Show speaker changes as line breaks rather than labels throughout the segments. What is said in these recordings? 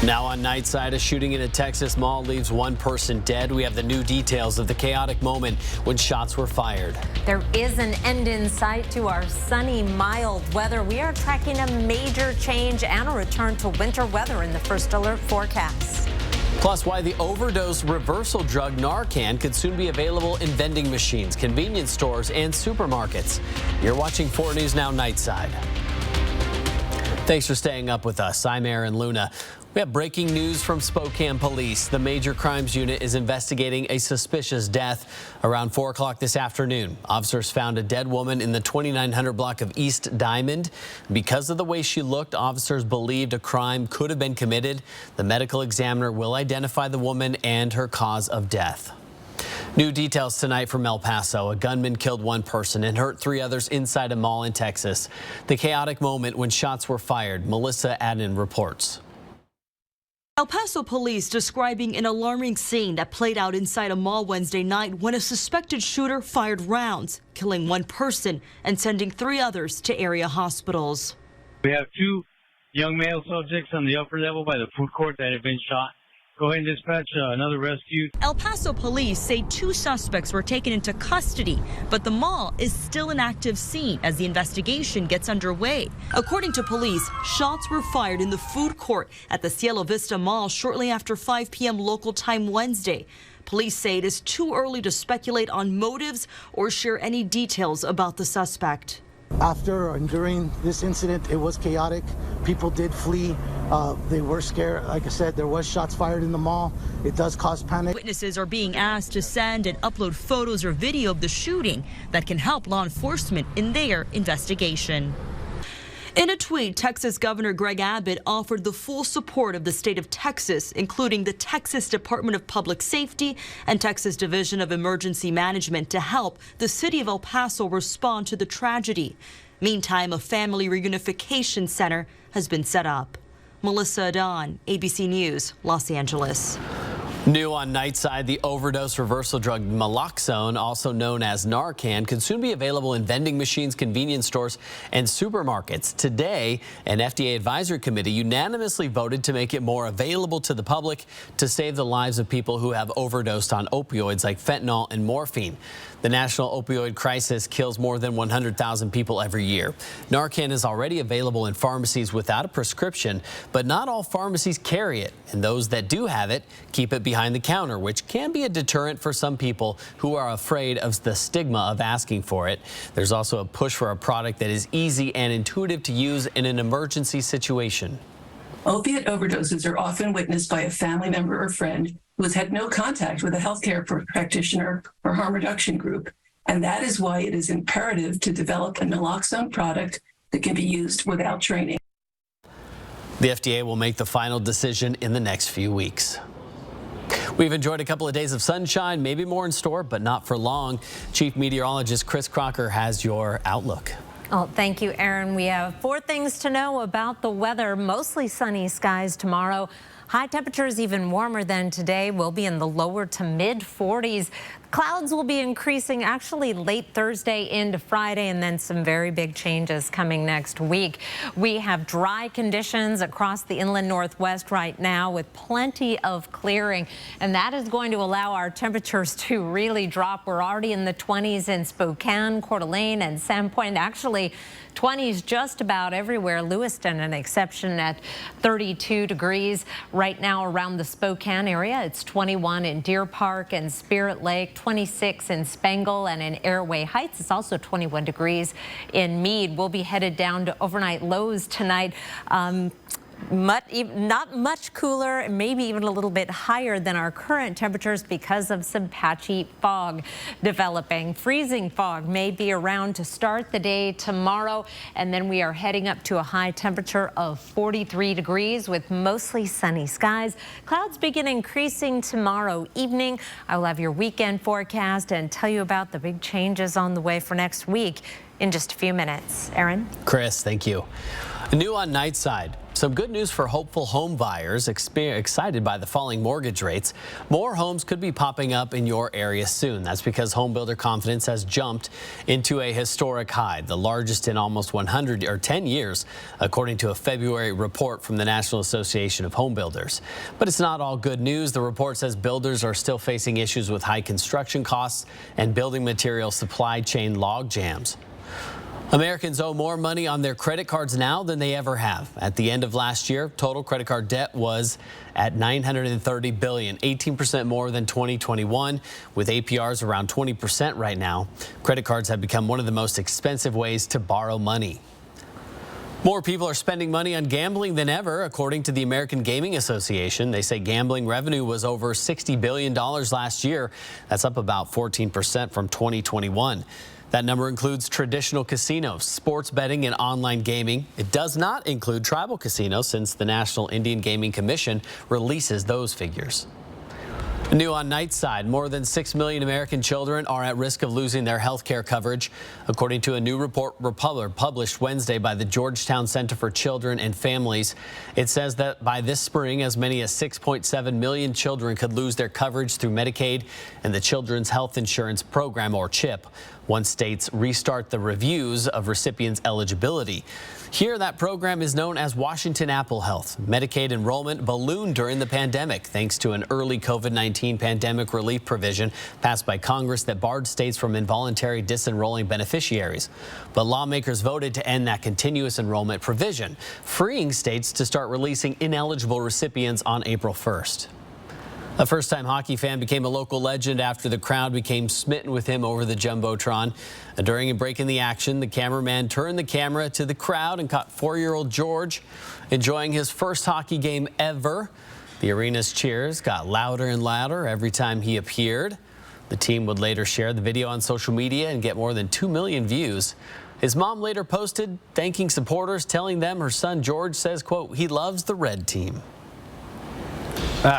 Now on Nightside, a shooting in a Texas mall leaves one person dead. We have the new details of the chaotic moment when shots were fired.
There is an end in sight to our sunny, mild weather. We are tracking a major change and a return to winter weather in the first alert forecast.
Plus, why the overdose reversal drug Narcan could soon be available in vending machines, convenience stores, and supermarkets. You're watching 4 News Now Nightside. Thanks for staying up with us. I'm Aaron Luna. We have breaking news from Spokane Police. The Major Crimes Unit is investigating a suspicious death. Around 4 o'clock this afternoon, officers found a dead woman in the 2900 block of East Diamond. Because of the way she looked, officers believed a crime could have been committed. The medical examiner will identify the woman and her cause of death. New details tonight from El Paso. A gunman killed one person and hurt 3 others inside a mall in Texas. The chaotic moment when shots were fired. Melissa Adnan reports.
El Paso police describing an alarming scene that played out inside a mall Wednesday night when a suspected shooter fired rounds, killing one person and sending 3 others to area hospitals.
We have 2 young male subjects on the upper level by the food court that have been shot. Go ahead and dispatch another rescue.
El Paso police say 2 suspects were taken into custody, but the mall is still an active scene as the investigation gets underway. According to police, shots were fired in the food court at the Cielo Vista Mall shortly after 5 p.m. local time Wednesday. Police say it is too early to speculate on motives or share any details about the suspect.
After and during this incident, it was chaotic. People did flee. They were scared. Like I said, there was shots fired in the mall. It does cause panic.
Witnesses are being asked to send and upload photos or video of the shooting that can help law enforcement in their investigation. In a tweet, Texas Governor Greg Abbott offered the full support of the state of Texas, including the Texas Department of Public Safety and Texas Division of Emergency Management, to help the city of El Paso respond to the tragedy. Meantime, a family reunification center has been set up. Melissa Adnan, ABC News, Los Angeles.
New on Nightside, the overdose reversal drug naloxone, also known as Narcan, could soon be available in vending machines, convenience stores, and supermarkets. Today, an FDA advisory committee unanimously voted to make it more available to the public to save the lives of people who have overdosed on opioids like fentanyl and morphine. The national opioid crisis kills more than 100,000 people every year. Narcan is already available in pharmacies without a prescription, but not all pharmacies carry it, and those that do have it keep it behind the counter, which can be a deterrent for some people who are afraid of the stigma of asking for it. There's also a push for a product that is easy and intuitive to use in an emergency situation.
Opiate overdoses are often witnessed by a family member or friend who has had no contact with a healthcare practitioner or harm reduction group. And that is why it is imperative to develop a naloxone product that can be used without training.
The FDA will make the final decision in the next few weeks. We've enjoyed a couple of days of sunshine, maybe more in store, but not for long. Chief Meteorologist Chris Crocker has your outlook.
Oh, thank you, Aaron. We have 4 things to know about the weather. Mostly sunny skies tomorrow. High temperatures even warmer than today. Will be in the lower to mid 40s. Clouds will be increasing actually late Thursday into Friday, and then some very big changes coming next week. We have dry conditions across the inland northwest right now with plenty of clearing, and that is going to allow our temperatures to really drop. We're already in the 20s in Spokane, Coeur d'Alene, and Sandpoint. Actually, 20s just about everywhere. Lewiston an exception at 32 degrees. Right now around the Spokane area, it's 21 in Deer Park and Spirit Lake, 26 in Spangle and in Airway Heights. It's also 21 degrees in Meade. We'll be headed down to overnight lows tonight. Not much cooler, maybe even a little bit higher than our current temperatures because of some patchy fog developing. Freezing fog may be around to start the day tomorrow, and then we are heading up to a high temperature of 43 degrees with mostly sunny skies. Clouds begin increasing tomorrow evening. I will have your weekend forecast and tell you about the big changes on the way for next week in just a few minutes. Aaron?
Chris, thank you. New on Nightside. Some good news for hopeful home buyers excited by the falling mortgage rates. More homes could be popping up in your area soon. That's because home builder confidence has jumped into a historic high, the largest in almost 10 years, according to a February report from the National Association of Home Builders. But it's not all good news. The report says builders are still facing issues with high construction costs and building material supply chain log jams. Americans owe more money on their credit cards now than they ever have. At the end of last year, total credit card debt was at $930 billion, 18% more than 2021, with APRs around 20% right now. Credit cards have become one of the most expensive ways to borrow money. More people are spending money on gambling than ever, according to the American Gaming Association. They say gambling revenue was over $60 billion last year. That's up about 14% from 2021. That number includes traditional casinos, sports betting, and online gaming. It does not include tribal casinos, since the National Indian Gaming Commission releases those figures. New on Nightside, more than 6 million American children are at risk of losing their health care coverage, according to a new report published Wednesday by the Georgetown Center for Children and Families. It says that by this spring, as many as 6.7 million children could lose their coverage through Medicaid and the Children's Health Insurance Program, or CHIP, once states restart the reviews of recipients' eligibility. Here, that program is known as Washington Apple Health. Medicaid enrollment ballooned during the pandemic thanks to an early COVID-19 pandemic relief provision passed by Congress that barred states from involuntary disenrolling beneficiaries. But lawmakers voted to end that continuous enrollment provision, freeing states to start releasing ineligible recipients on April 1st. A first-time hockey fan became a local legend after the crowd became smitten with him over the Jumbotron. During a break in the action, the cameraman turned the camera to the crowd and caught 4-year-old George enjoying his first hockey game ever. The arena's cheers got louder and louder every time he appeared. The team would later share the video on social media and get more than 2 million views. His mom later posted thanking supporters, telling them her son George says, quote, he loves the red team.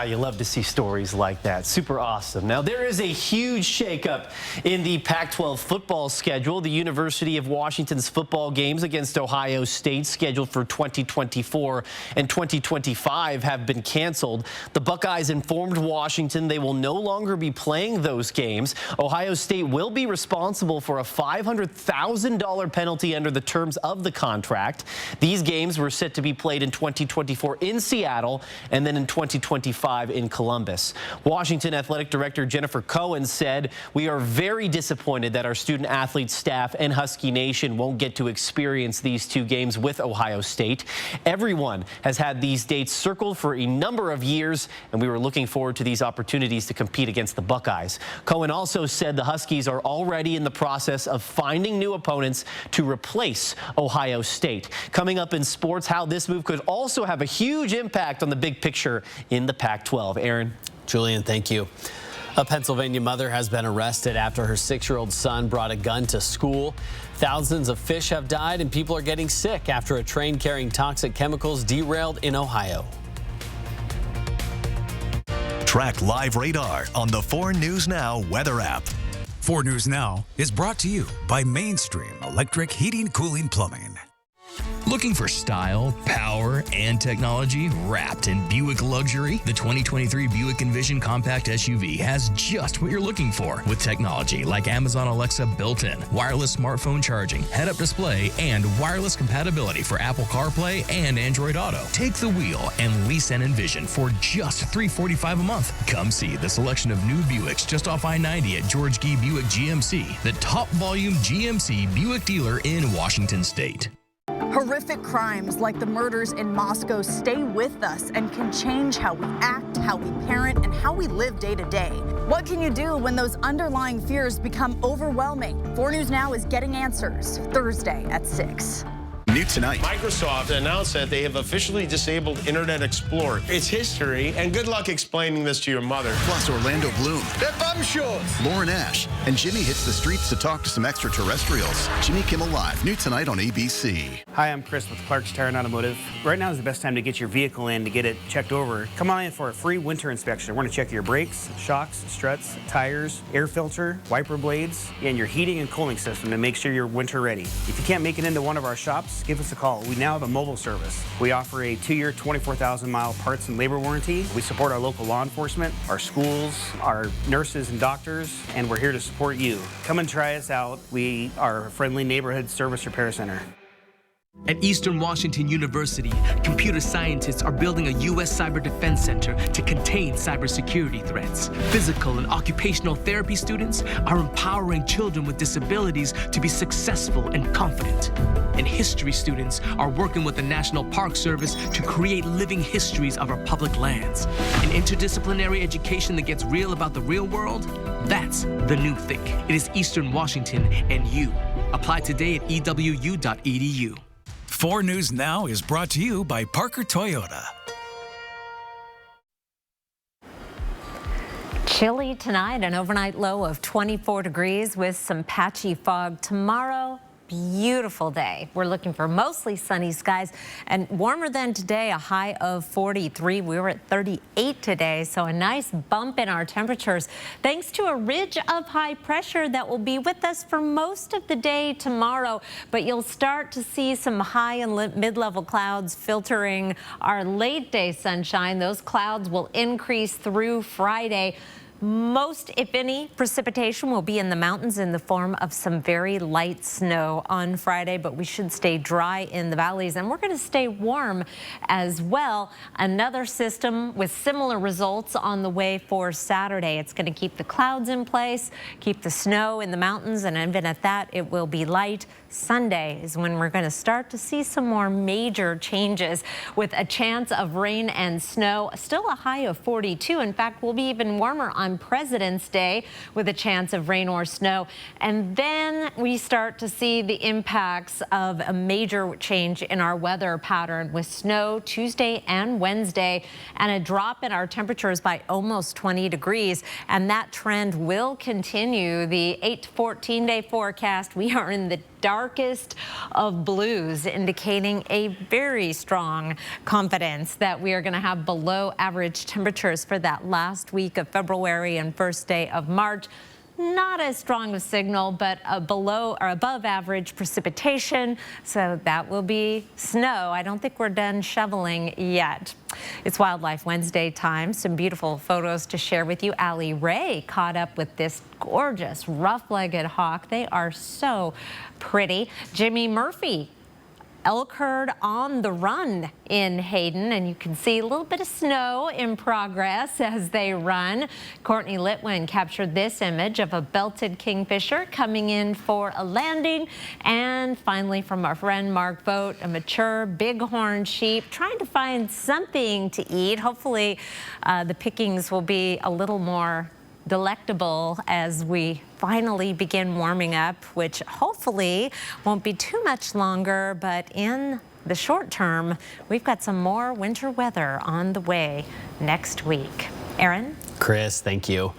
You love to see stories like that. Super awesome. Now, there is a huge shakeup in the Pac-12 football schedule. The University of Washington's football games against Ohio State, scheduled for 2024 and 2025, have been canceled. The Buckeyes informed Washington they will no longer be playing those games. Ohio State will be responsible for a $500,000 penalty under the terms of the contract. These games were set to be played in 2024 in Seattle and then in 2025 in Columbus. Washington Athletic Director Jennifer Cohen said, we are very disappointed that our student athlete staff and Husky Nation won't get to experience these two games with Ohio State. Everyone has had these dates circled for a number of years, and we were looking forward to these opportunities to compete against the Buckeyes. Cohen also said the Huskies are already in the process of finding new opponents to replace Ohio State. Coming up in sports, how this move could also have a huge impact on the big picture in the Pac-12. Aaron.
Julian, thank you. A Pennsylvania mother has been arrested after her 6-year-old son brought a gun to school. Thousands of fish have died and people are getting sick after a train carrying toxic chemicals derailed in Ohio.
Track live radar on the 4 News Now weather app.
4 News Now is brought to you by Mainstream Electric Heating, Cooling, Plumbing. Looking for style, power, and technology wrapped in Buick luxury? The 2023 Buick Envision Compact SUV has just what you're looking for, with technology like Amazon Alexa built-in, wireless smartphone charging, head-up display, and wireless compatibility for Apple CarPlay and Android Auto. Take the wheel and lease an Envision for just $345 a month. Come see the selection of new Buicks just off I-90 at George G. Buick GMC, the top volume GMC Buick dealer in Washington State.
Horrific crimes like the murders in Moscow stay with us and can change how we act, how we parent, and how we live day to day. What can you do when those underlying fears become overwhelming? 4 News Now is getting answers, Thursday at 6.
New tonight.
Microsoft announced that they have officially disabled Internet Explorer. It's history, and good luck explaining this to your mother.
Plus Orlando Bloom,
They're bum shorts.
Lauren Ash, and Jimmy hits the streets to talk to some extraterrestrials. Jimmy Kimmel Live, new tonight on ABC.
Hi, I'm Chris with Clark's Tire and Automotive. Right now is the best time to get your vehicle in to get it checked over. Come on in for a free winter inspection. We're going to check your brakes, shocks, struts, tires, air filter, wiper blades, and your heating and cooling system to make sure you're winter ready. If you can't make it into one of our shops, parts, give us a call. We now have a mobile service. We offer a 2-year, 24,000-mile parts and labor warranty. We support our local law enforcement, our schools, our nurses and doctors, and we're here to support you. Come and try us out. We are a friendly neighborhood service repair center.
At Eastern Washington University, computer scientists are building a U.S. cyber defense center to contain cybersecurity threats. Physical and occupational therapy students are empowering children with disabilities to be successful and confident. And history students are working with the National Park Service to create living histories of our public lands. An interdisciplinary education that gets real about the real world? That's the new thing. It is Eastern Washington and you. Apply today at ewu.edu.
4 News Now is brought to you by Parker Toyota.
Chilly tonight, an overnight low of 24 degrees with some patchy fog. Tomorrow, beautiful day. We're looking for mostly sunny skies and warmer than today, a high of 43. We were at 38 today, so a nice bump in our temperatures thanks to a ridge of high pressure that will be with us for most of the day tomorrow. But you'll start to see some high and mid-level clouds filtering our late day sunshine. Those clouds will increase through Friday. Most, if any, precipitation will be in the mountains in the form of some very light snow on Friday, but we should stay dry in the valleys, and we're going to stay warm as well. Another system with similar results on the way for Saturday. It's going to keep the clouds in place, keep the snow in the mountains, and even at that, it will be light. Sunday is when we're going to start to see some more major changes with a chance of rain and snow. Still a high of 42. In fact, we'll be even warmer on President's Day with a chance of rain or snow. And then we start to see the impacts of a major change in our weather pattern with snow Tuesday and Wednesday and a drop in our temperatures by almost 20 degrees. And that trend will continue. The 8 to 14 day forecast, we are in the darkest of blues, indicating a very strong confidence that we are going to have below average temperatures for that last week of February and first day of March. Not as strong a signal, but below or above average precipitation. So that will be snow. I don't think we're done shoveling yet. It's Wildlife Wednesday time. Some beautiful photos to share with you. Allie Ray caught up with this gorgeous rough-legged hawk. They are so pretty. Jimmy Murphy, elk herd on the run in Hayden, and you can see a little bit of snow in progress as they run. Courtney Litwin captured this image of a belted kingfisher coming in for a landing. And finally, from our friend Mark Vogt, a mature bighorn sheep trying to find something to eat. Hopefully the pickings will be a little more delectable as we finally begin warming up, which hopefully won't be too much longer, but in the short term, we've got some more winter weather on the way next week. Aaron?
Chris, thank you.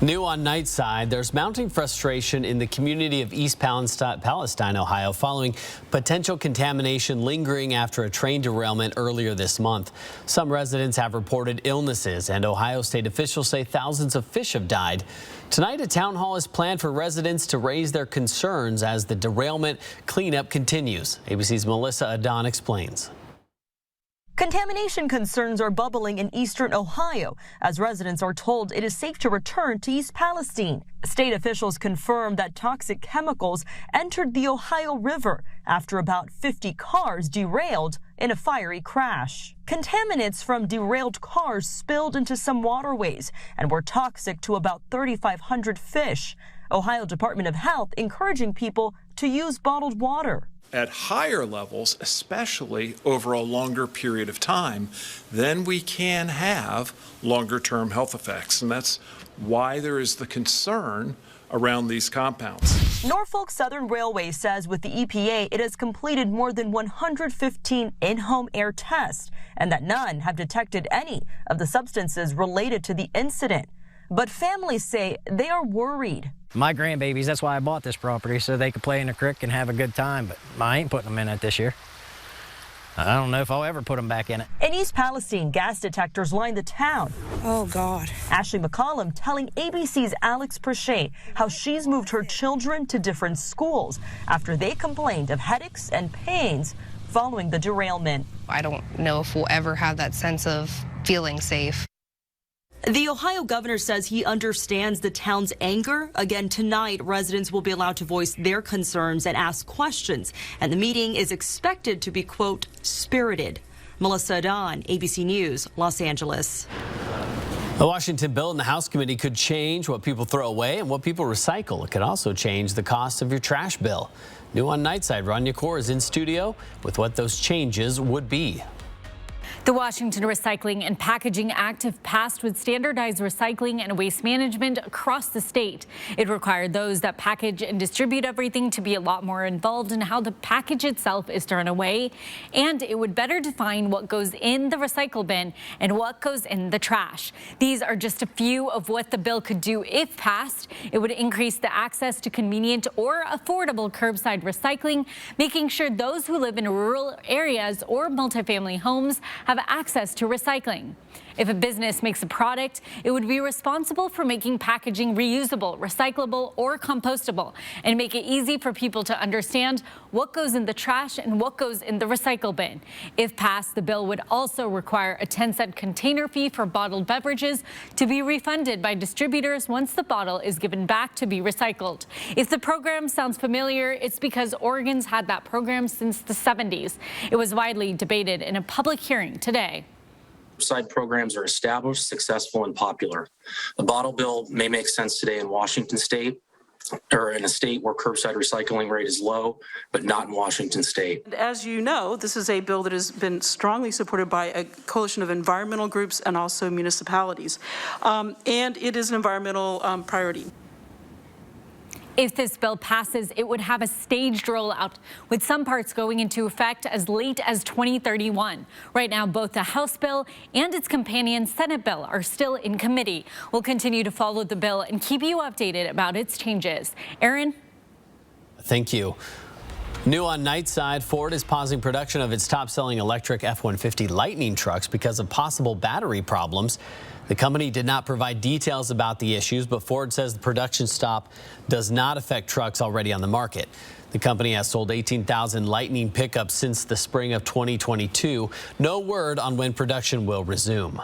New on Nightside, there's mounting frustration in the community of East Palestine, Ohio, following potential contamination lingering after a train derailment earlier this month. Some residents have reported illnesses, and Ohio state officials say thousands of fish have died. Tonight, a town hall is planned for residents to raise their concerns as the derailment cleanup continues. ABC's Melissa Adon explains.
Contamination concerns are bubbling in eastern Ohio as residents are told it is safe to return to East Palestine. State officials confirmed that toxic chemicals entered the Ohio River after about 50 cars derailed in a fiery crash. Contaminants from derailed cars spilled into some waterways and were toxic to about 3,500 fish. Ohio Department of Health encouraging people to use bottled water.
At higher levels, especially over a longer period of time, then we can have longer-term health effects. And that's why there is the concern around these compounds.
Norfolk Southern Railway says with the EPA, it has completed more than 115 in-home air tests and that none have detected any of the substances related to the incident. But families say they are worried.
My grandbabies, that's why I bought this property, so they could play in the creek and have a good time, but I ain't putting them in it this year. I don't know if I'll ever put them back in it.
In East Palestine, gas detectors line the town.
Oh, God.
Ashley McCollum telling ABC's Alex Prochet how she's moved her children to different schools after they complained of headaches and pains following the derailment.
I don't know if we'll ever have that sense of feeling safe.
The Ohio governor says he understands the town's anger. Again, tonight, residents will be allowed to voice their concerns and ask questions. And the meeting is expected to be, quote, spirited. Melissa Don, ABC News, Los Angeles.
The Washington bill in the House committee could change what people throw away and what people recycle. It could also change the cost of your trash bill. New on Nightside, Rania Kaur is in studio with what those changes would be.
The Washington Recycling and Packaging Act, if passed, would standardize recycling and waste management across the state. It required those that package and distribute everything to be a lot more involved in how the package itself is thrown away, and it would better define what goes in the recycle bin and what goes in the trash. These are just a few of what the bill could do if passed. It would increase the access to convenient or affordable curbside recycling, making sure those who live in rural areas or multifamily homes have access to recycling. If a business makes a product, it would be responsible for making packaging reusable, recyclable, or compostable, and make it easy for people to understand what goes in the trash and what goes in the recycle bin. If passed, the bill would also require a 10-cent container fee for bottled beverages to be refunded by distributors once the bottle is given back to be recycled. If the program sounds familiar, it's because Oregon's had that program since the 70s. It was widely debated in a public hearing today.
Curbside programs are established, successful, and popular. The bottle bill may make sense today in Washington state, or in a state where curbside recycling rate is low, but not in Washington state.
As you know, this is a bill that has been strongly supported by a coalition of environmental groups and also municipalities. And it is an environmental priority.
If this bill passes, it would have a staged rollout, with some parts going into effect as late as 2031. Right now, both the House bill and its companion Senate bill are still in committee. We'll continue to follow the bill and keep you updated about its changes. Aaron?
Thank you. New on Nightside, Ford is pausing production of its top-selling electric F-150 Lightning trucks because of possible battery problems. The company did not provide details about the issues, but Ford says the production stop does not affect trucks already on the market. The company has sold 18,000 Lightning pickups since the spring of 2022. No word on when production will resume.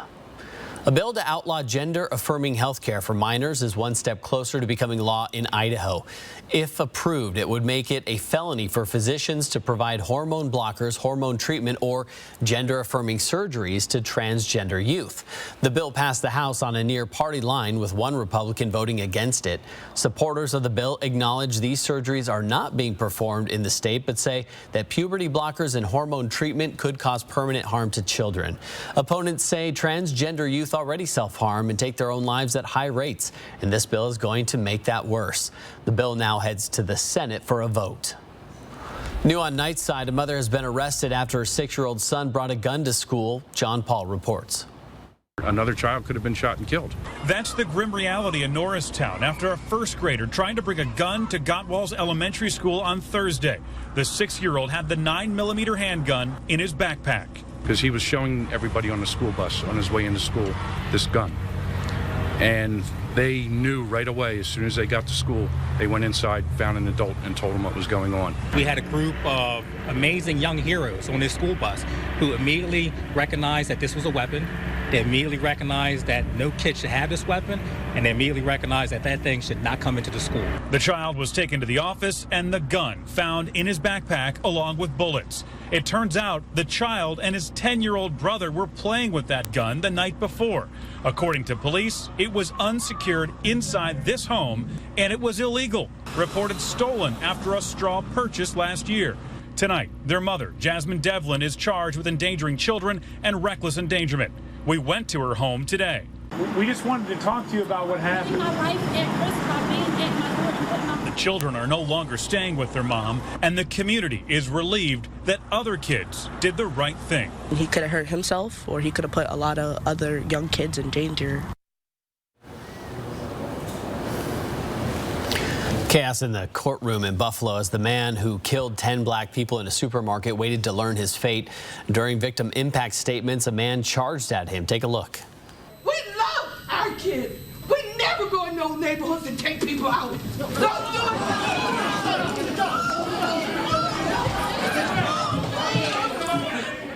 A bill to outlaw gender-affirming health care for minors is one step closer to becoming law in Idaho. If approved, it would make it a felony for physicians to provide hormone blockers, hormone treatment, or gender-affirming surgeries to transgender youth. The bill passed the House on a near-party line, with one Republican voting against it. Supporters of the bill acknowledge these surgeries are not being performed in the state, but say that puberty blockers and hormone treatment could cause permanent harm to children. Opponents say transgender youth already self-harm and take their own lives at high rates, and this bill is going to make that worse. The bill now heads to the Senate for a vote. New on Nightside, a mother has been arrested after her 6-year-old son brought a gun to school. John Paul reports.
Another child could have been shot and killed.
That's the grim reality in Norristown after a first grader tried to bring a gun to Gottwalls Elementary School on Thursday. The 6-year-old had the 9mm handgun in his backpack.
Because he was showing everybody on the school bus on his way into school this gun. And they knew right away, as soon as they got to school, they went inside, found an adult, and told him what was going on.
We had a group of amazing young heroes on this school bus who immediately recognized that this was a weapon. They immediately recognized that no kid should have this weapon, and they immediately recognized that that thing should not come into the school.
The child was taken to the office and the gun found in his backpack along with bullets. It turns out the child and his 10-year-old brother were playing with that gun the night before. According to police, it was unsecured inside this home and it was illegal. Reported stolen after a straw purchase last year. Tonight, their mother, Jasmine Devlin, is charged with endangering children and reckless endangerment. We went to her home today.
We just wanted to talk to you about what happened.
The children are no longer staying with their mom, and the community is relieved that other kids did the right thing.
He could have hurt himself, or he could have put a lot of other young kids in danger.
Chaos in the courtroom in Buffalo as the man who killed 10 black people in a supermarket waited to learn his fate. During victim impact statements, a man charged at him. Take a look.
We love our kids. We never go in those neighborhoods and take people out. Don't do it.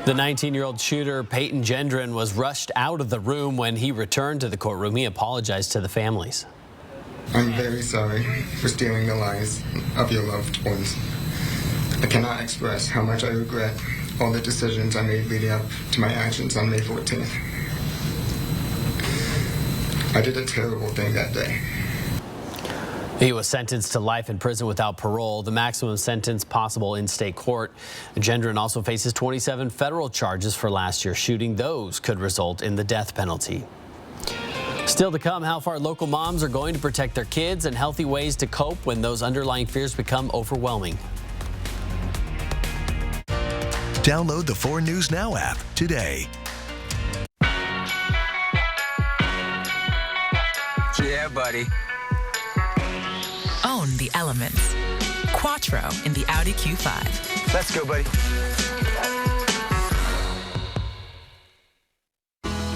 The 19-year-old shooter, Peyton Gendron, was rushed out of the room. When he returned to the courtroom, he apologized to the families.
I'm very sorry for stealing the lives of your loved ones. I cannot express how much I regret all the decisions I made leading up to my actions on May 14th. I did a terrible thing that day.
He was sentenced to life in prison without parole, the maximum sentence possible in state court. Gendron also faces 27 federal charges for last year's shooting. Those could result in the death penalty. Still to come, how far local moms are going to protect their kids and healthy ways to cope when those underlying fears become overwhelming.
Download the 4 News Now app today.
Yeah, buddy.
Own the elements. Quattro in the Audi Q5.
Let's go, buddy.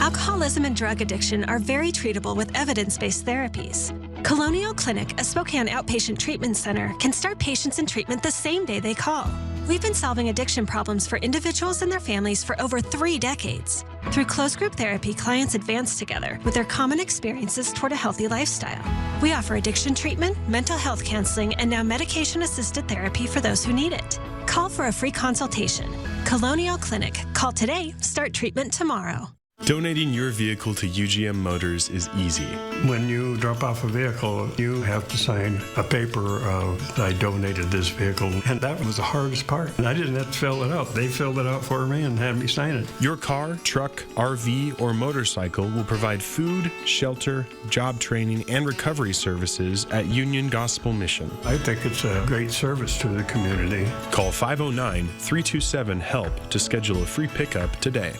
Alcoholism and drug addiction are very treatable with evidence-based therapies. Colonial Clinic, a Spokane outpatient treatment center, can start patients in treatment the same day they call. We've been solving addiction problems for individuals and their families for over 3 decades. Through closed group therapy, clients advance together with their common experiences toward a healthy lifestyle. We offer addiction treatment, mental health counseling, and now medication-assisted therapy for those who need it. Call for a free consultation. Colonial Clinic. Call today, start treatment tomorrow.
Donating your vehicle to UGM Motors is easy.
When you drop off a vehicle, you have to sign a paper of, I donated this vehicle, and that was the hardest part. And I didn't have to fill it out. They filled it out for me and had me sign it.
Your car, truck, RV, or motorcycle will provide food, shelter, job training, and recovery services at Union Gospel Mission.
I think it's a great service to the community.
Call 509-327-HELP to schedule a free pickup today.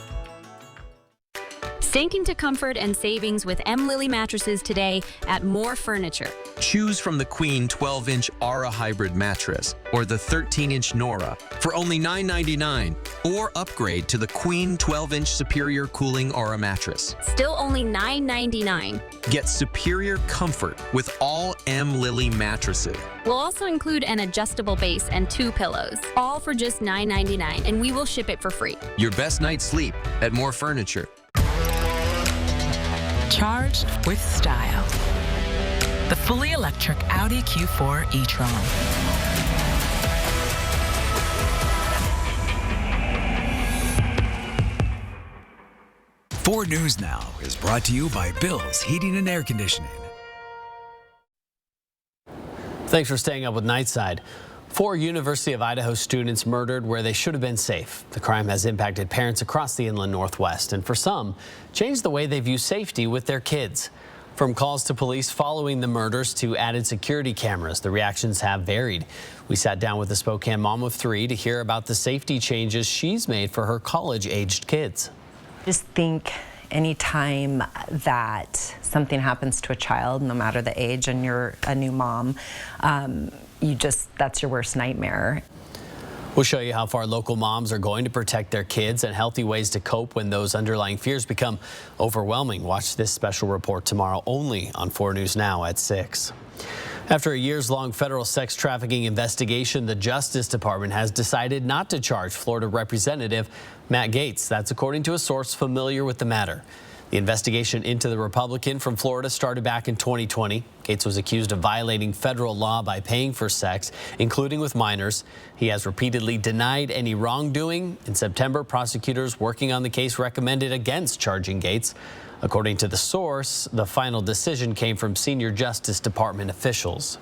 Sink into comfort and savings with M. Lily mattresses today at More Furniture.
Choose from the Queen 12-inch Aura Hybrid mattress or the 13-inch Nora for only $9.99, or upgrade to the Queen 12-inch Superior Cooling Aura mattress.
Still only $9.99.
Get superior comfort with all M. Lily mattresses.
We'll also include an adjustable base and 2 pillows, all for just $9.99, and we will ship it for free.
Your best night's sleep at More Furniture.
Charged with style. The fully electric Audi Q4 e-tron.
Ford News Now is brought to you by Bill's Heating and Air Conditioning.
Thanks for staying up with Nightside. 4 University of Idaho students murdered where they should have been safe. The crime has impacted parents across the inland Northwest, and for some, changed the way they view safety with their kids. From calls to police following the murders to added security cameras, the reactions have varied. We sat down with a Spokane mom of 3 to hear about the safety changes she's made for her college-aged kids.
Just think anytime that something happens to a child, no matter the age, and you're a new mom, that's your worst nightmare.
We'll show you how far local moms are going to protect their kids and healthy ways to cope when those underlying fears become overwhelming. Watch this special report tomorrow only on 4 News Now at 6. After a years-long federal sex trafficking investigation, the Justice Department has decided not to charge Florida Representative Matt Gaetz. That's according to a source familiar with the matter. The investigation into the Republican from Florida started back in 2020. Gaetz was accused of violating federal law by paying for sex, including with minors. He has repeatedly denied any wrongdoing. In September, prosecutors working on the case recommended against charging Gaetz. According to the source, the final decision came from senior Justice Department officials.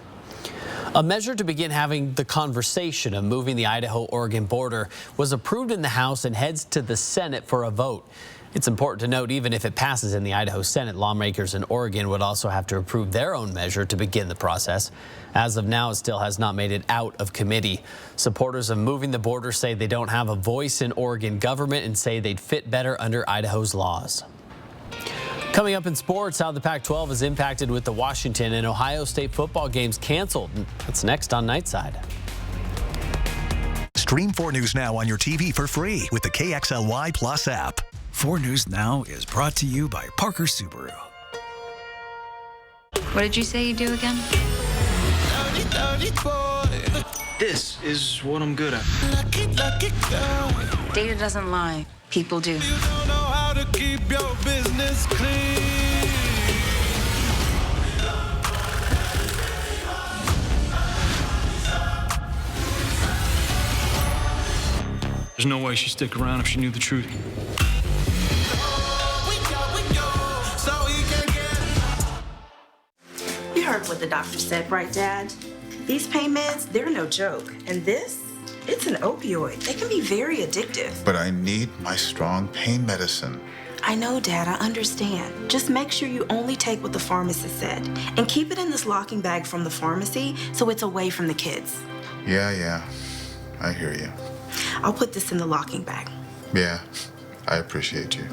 A measure to begin having the conversation of moving the Idaho-Oregon border was approved in the House and heads to the Senate for a vote. It's important to note, even if it passes in the Idaho Senate, lawmakers in Oregon would also have to approve their own measure to begin the process. As of now, it still has not made it out of committee. Supporters of moving the border say they don't have a voice in Oregon government and say they'd fit better under Idaho's laws. Coming up in sports, how the Pac-12 is impacted with the Washington and Ohio State football games canceled. That's next on Nightside.
Stream 4 News Now on your TV for free with the KXLY Plus app. 4 News Now is brought to you by Parker Subaru.
What did you say you do again?
This is what I'm good at.
Data doesn't lie. People do.
You don't know how to keep your business clean. There's no way she'd stick around if she knew the truth.
You heard what the doctor said, right, Dad? These pain meds, they're no joke. And this, it's an opioid. They can be very addictive.
But I need my strong pain medicine.
I know, Dad, I understand. Just make sure you only take what the pharmacist said. And keep it in this locking bag from the pharmacy so it's away from the kids.
Yeah, I hear you.
I'll put this in the locking bag.
Yeah, I appreciate you.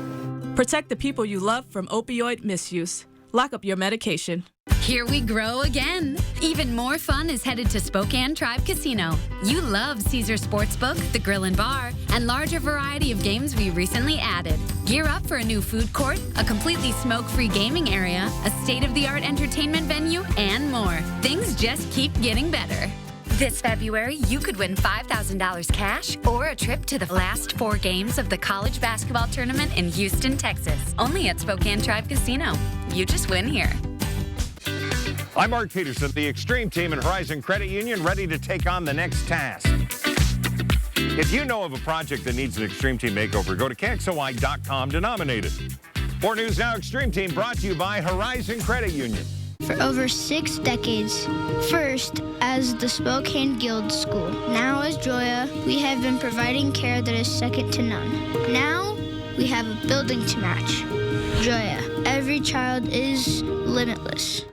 Protect the people you love from opioid misuse. Lock up your medication.
Here we grow again. Even more fun is headed to Spokane Tribe Casino. You love Caesar Sportsbook, the Grill and Bar, and larger variety of games we recently added. Gear up for a new food court, a completely smoke-free gaming area, a state-of-the-art entertainment venue, and more. Things just keep getting better. This February, you could win $5,000 cash or a trip to the last 4 games of the college basketball tournament in Houston, Texas. Only at Spokane Tribe Casino. You just win here.
I'm Mark Peterson, the Extreme Team and Horizon Credit Union, ready to take on the next task. If you know of a project that needs an Extreme Team makeover, go to KXOY.com to nominate it. 4 News Now Extreme Team brought to you by Horizon Credit Union.
For over 6 decades. First, as the Spokane Guild School. Now as Joya, we have been providing care that is second to none. Now, we have a building to match. Joya, every child is limitless.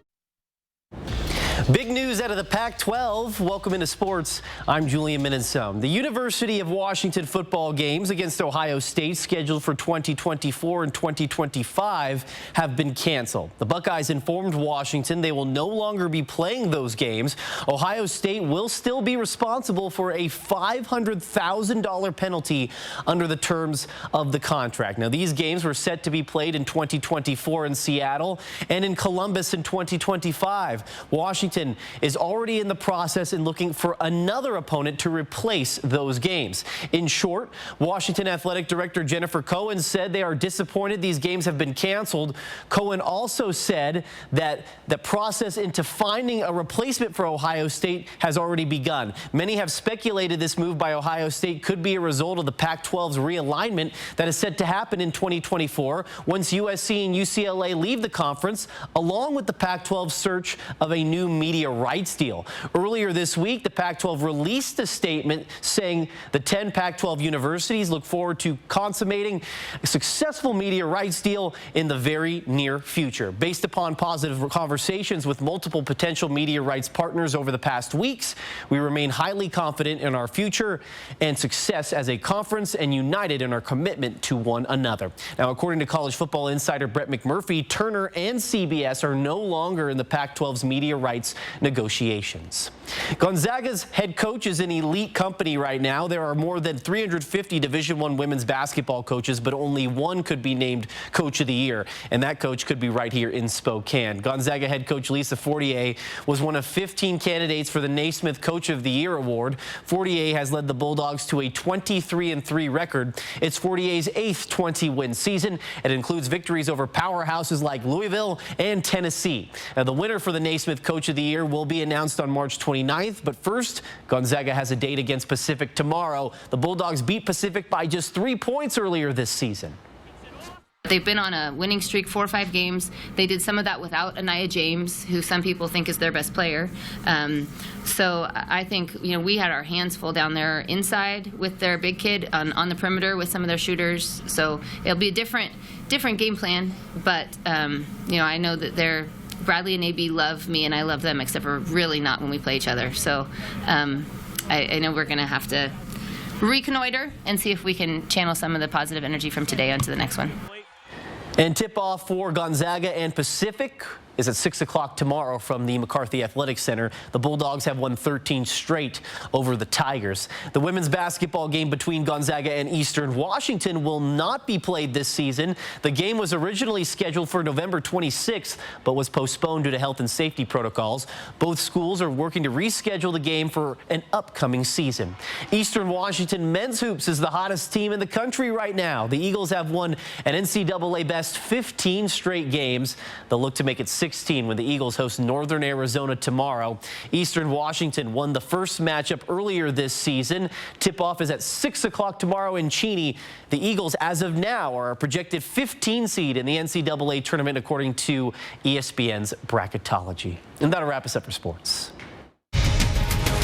Big news out of the Pac-12. Welcome into sports. I'm Julian Minnesome. The University of Washington football games against Ohio State, scheduled for 2024 and 2025, have been canceled. The Buckeyes informed Washington they will no longer be playing those games. Ohio State will still be responsible for a $500,000 penalty under the terms of the contract. Now, these games were set to be played in 2024 in Seattle and in Columbus in 2025. Washington is already in the process and looking for another opponent to replace those games. In short, Washington Athletic Director Jennifer Cohen said they are disappointed these games have been canceled. Cohen also said that the process into finding a replacement for Ohio State has already begun. Many have speculated this move by Ohio State could be a result of the Pac-12's realignment that is set to happen in 2024 once USC and UCLA leave the conference, along with the Pac-12's search of a new media rights deal. Earlier this week, the Pac-12 released a statement saying the 10 Pac-12 universities look forward to consummating a successful media rights deal in the very near future. Based upon positive conversations with multiple potential media rights partners over the past weeks, we remain highly confident in our future and success as a conference and united in our commitment to one another. Now, according to college football insider Brett McMurphy, Turner and CBS are no longer in the Pac-12's media rights negotiations. Gonzaga's head coach is an elite company right now. There are more than 350 Division I women's basketball coaches, but only one could be named Coach of the Year, and that coach could be right here in Spokane. Gonzaga head coach Lisa Fortier was one of 15 candidates for the Naismith Coach of the Year award. Fortier has led the Bulldogs to a 23-3 record. It's Fortier's 8th 20-win season. It includes victories over powerhouses like Louisville and Tennessee. Now, the winner for the Naismith Coach of the Year will be announced on March 29th, but first, Gonzaga has a date against Pacific tomorrow. The Bulldogs beat Pacific by just 3 points earlier this season.
They've been on a winning streak, 4 or 5 games. They did some of that without Anaya James, who some people think is their best player. So I think, we had our hands full down there inside with their big kid, on the perimeter with some of their shooters. So it'll be a different game plan. But, I know that Bradley and AB love me and I love them, except for really not when we play each other. So I know we're going to have to reconnoiter and see if we can channel some of the positive energy from today onto the next one.
And tip-off for Gonzaga and Pacific is at 6 o'clock tomorrow from the McCarthy Athletic Center. The Bulldogs have won 13 straight over the Tigers. The women's basketball game between Gonzaga and Eastern Washington will not be played this season. The game was originally scheduled for November 26th, but was postponed due to health and safety protocols. Both schools are working to reschedule the game for an upcoming season. Eastern Washington men's hoops is the hottest team in the country right now. The Eagles have won an NCAA best 15 straight games. They'll look to make it 16 when the Eagles host Northern Arizona tomorrow. Eastern Washington won the first matchup earlier this season. Tip-off is at 6 o'clock tomorrow in Cheney. The Eagles, as of now, are a projected 15 seed in the NCAA tournament, according to ESPN's bracketology. And that'll wrap us up for sports.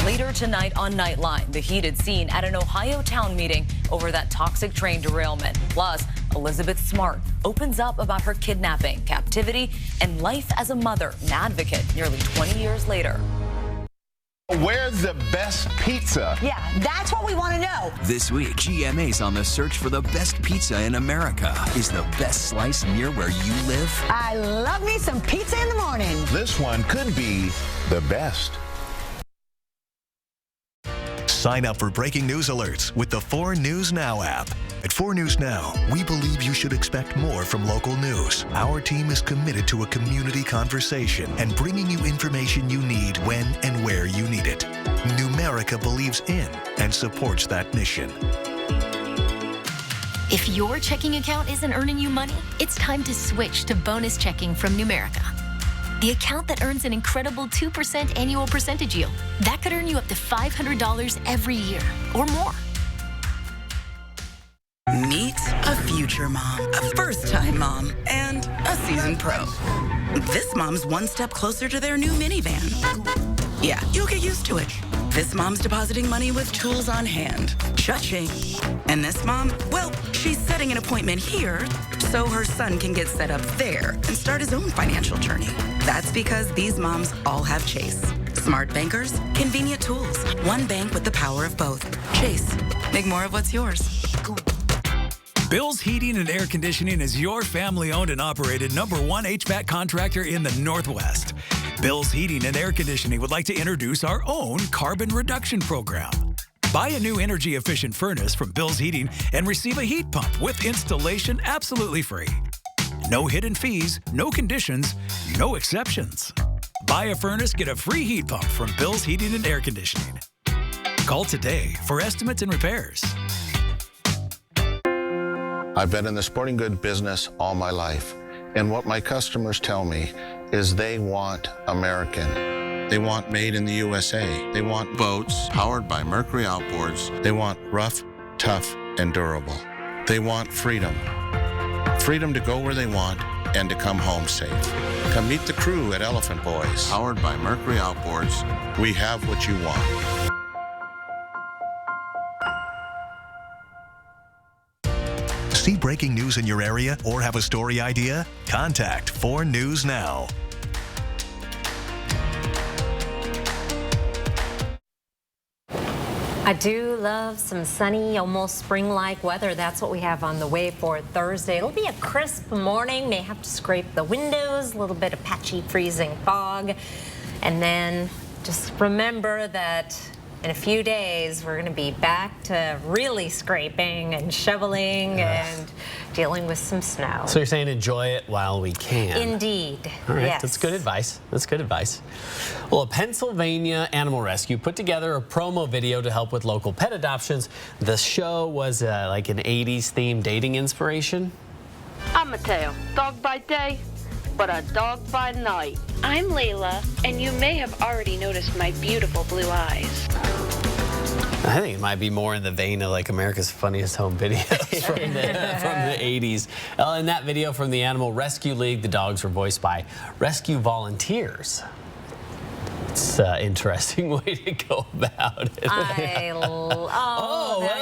Later tonight on Nightline, the heated scene at an Ohio town meeting over that toxic train derailment. Plus, Elizabeth Smart opens up about her kidnapping, captivity, and life as a mother and advocate nearly 20 years later.
Where's the best pizza?
Yeah, that's what we want to know.
This week, GMA's on the search for the best pizza in America. Is the best slice near where you live?
I love me some pizza in the morning.
This one could be the best.
Sign up for breaking news alerts with the 4 News Now app. At 4 News Now, we believe you should expect more from local news. Our team is committed to a community conversation and bringing you information you need when and where you need it. Numerica believes in and supports that mission.
If your checking account isn't earning you money, it's time to switch to bonus checking from Numerica. The account that earns an incredible 2% annual percentage yield. That could earn you up to $500 every year or more.
Meet a future mom, a first-time mom, and a seasoned pro. This mom's one step closer to their new minivan. Yeah, you'll get used to it. This mom's depositing money with tools on hand. Cha-ching. And this mom, well, she's setting an appointment here so her son can get set up there and start his own financial journey. That's because these moms all have Chase. Smart bankers, convenient tools. One bank with the power of both. Chase, make more of what's yours.
Bill's Heating and Air Conditioning is your family-owned and operated #1 HVAC contractor in the Northwest. Bill's Heating and Air Conditioning would like to introduce our own carbon reduction program. Buy a new energy-efficient furnace from Bill's Heating and receive a heat pump with installation absolutely free. No hidden fees, no conditions, no exceptions. Buy a furnace, get a free heat pump from Bill's Heating and Air Conditioning. Call today for estimates and repairs.
I've been in the sporting goods business all my life, and what my customers tell me is they want American. They want made in the USA. They want boats powered by Mercury outboards. They want rough, tough, and durable. They want freedom. Freedom to go where they want and to come home safe. Come meet the crew at Elephant Boys. Powered by Mercury outboards, we have what you want.
See breaking news in your area or have a story idea? Contact 4 News Now.
I do love some sunny, almost spring-like weather. That's what we have on the way for Thursday. It'll be a crisp morning. May have to scrape the windows, a little bit of patchy freezing fog. And then just remember that in a few days, we're going to be back to really scraping and shoveling and dealing with some snow.
So you're saying enjoy it while we can.
Indeed.
All right,
yes.
That's good advice. That's good advice. Well, a Pennsylvania animal rescue put together a promo video to help with local pet adoptions. The show was like an 80s themed dating inspiration.
I'm Mateo, dog by day, but a dog by night. I'm Layla, and you may have already noticed my beautiful blue eyes.
I think it might be more in the vein of like America's Funniest Home Videos from the 80s. In that video from the Animal Rescue League, the dogs were voiced by rescue volunteers. It's an interesting way to go about it.
Yeah.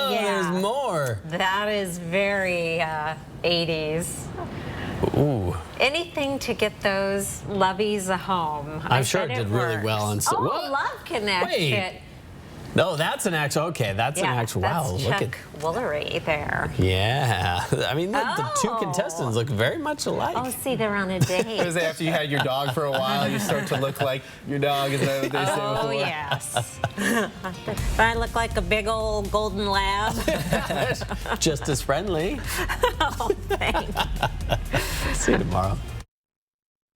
There's more.
That is very 80s.
Ooh.
Anything to get those lovies a home.
I'm sure it did really well on.
Love Connection.
Wait. No, that's an actual. Okay, that's an actual. Wow,
that's
look
Chuck Woolery there.
Yeah, I mean the two contestants look very much alike.
Oh, see, they're on a date.
Because after you had your dog for a while, you start to look like your dog. Is that what they say before?
Oh, yes. But I look like a big old golden lab.
Just as friendly.
Oh, thanks.
See you tomorrow.